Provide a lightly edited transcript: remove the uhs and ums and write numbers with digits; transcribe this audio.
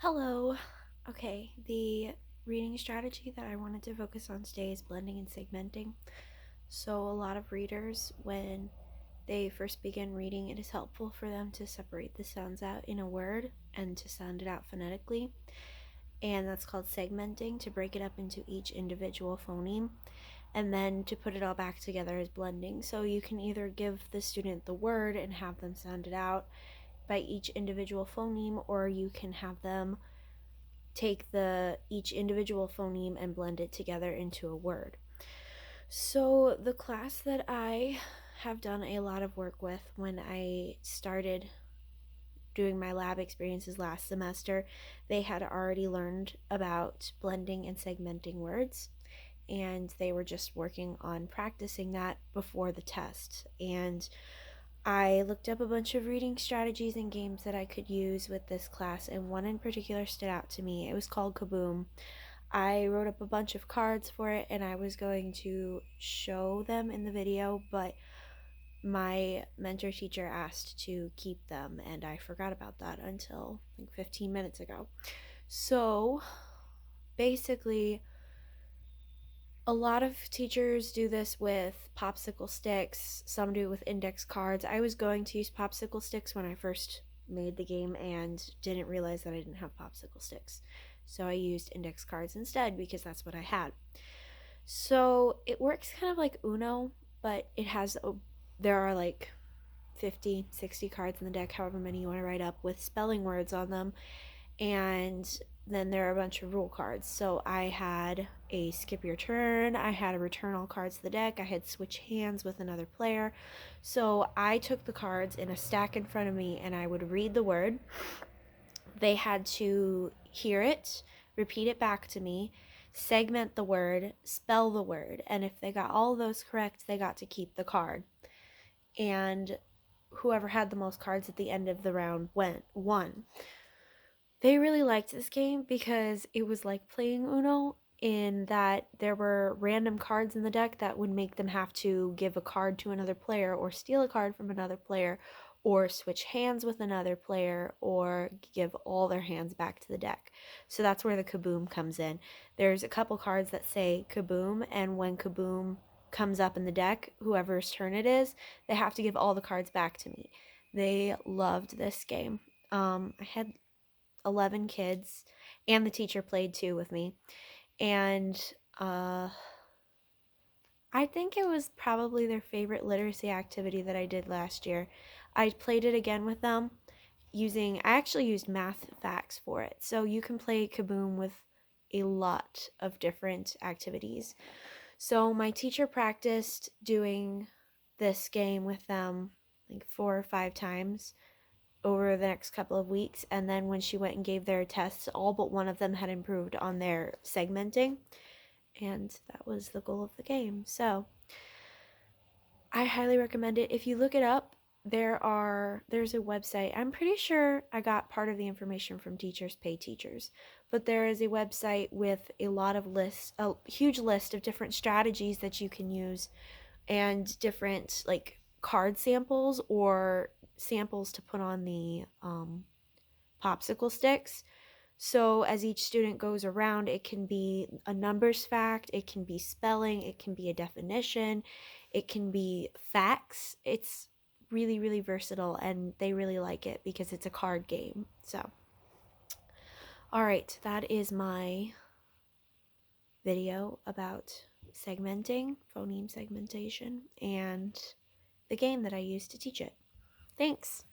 Hello. Okay, the reading strategy that I wanted to focus on today is blending and segmenting. So, a lot of readers, when they first begin reading, it is helpful for them to separate the sounds out in a word and to sound it out phonetically. And that's called segmenting, to break it up into each individual phoneme and then to put it all back together as blending. So, you can either give the student the word and have them sound it out by each individual phoneme, or you can have them take each individual phoneme and blend it together into a word. So the class that I have done a lot of work with when I started doing my lab experiences last semester, they had already learned about blending and segmenting words, and they were just working on practicing that before the test. And I looked up a bunch of reading strategies and games that I could use with this class, and one in particular stood out to me. It was called Kaboom. I wrote up a bunch of cards for it, and I was going to show them in the video, but my mentor teacher asked to keep them, and I forgot about that until like 15 minutes ago. So basically, a lot of teachers do this with popsicle sticks, some do it with index cards. I was going to use popsicle sticks when I first made the game and didn't realize that I didn't have popsicle sticks. So I used index cards instead because that's what I had. So it works kind of like Uno, but there are like 50, 60 cards in the deck, however many you want to write up, with spelling words on them, and then there are a bunch of rule cards. So I had a skip your turn, I had a return all cards to the deck, I had switch hands with another player. So I took the cards in a stack in front of me and I would read the word. They had to hear it, repeat it back to me, segment the word, spell the word, and if they got all those correct, they got to keep the card. And whoever had the most cards at the end of the round won. They really liked this game because it was like playing Uno, in that there were random cards in the deck that would make them have to give a card to another player or steal a card from another player or switch hands with another player or give all their hands back to the deck. So that's where the Kaboom comes in. There's a couple cards that say Kaboom, and when Kaboom comes up in the deck, whoever's turn it is, they have to give all the cards back to me. They loved this game. I had 11 kids, and the teacher played too with me. And I think it was probably their favorite literacy activity that I did last year. I played it again with them I actually used math facts for it. So you can play Kaboom with a lot of different activities. So my teacher practiced doing this game with them like 4 or 5 times over the next couple of weeks, and then when she went and gave their tests, all but one of them had improved on their segmenting, and that was the goal of the game. So I highly recommend it. If you look it up, there's a website. I'm pretty sure I got part of the information from Teachers Pay Teachers, but there is a website with a huge list of different strategies that you can use, and different like card samples or samples to put on the popsicle sticks. So as each student goes around, it can be a numbers fact, it can be spelling, it can be a definition, it can be facts. It's really, really versatile, and they really like it because it's a card game. So, all right, that is my video about segmenting, phoneme segmentation, and the game that I used to teach it. Thanks.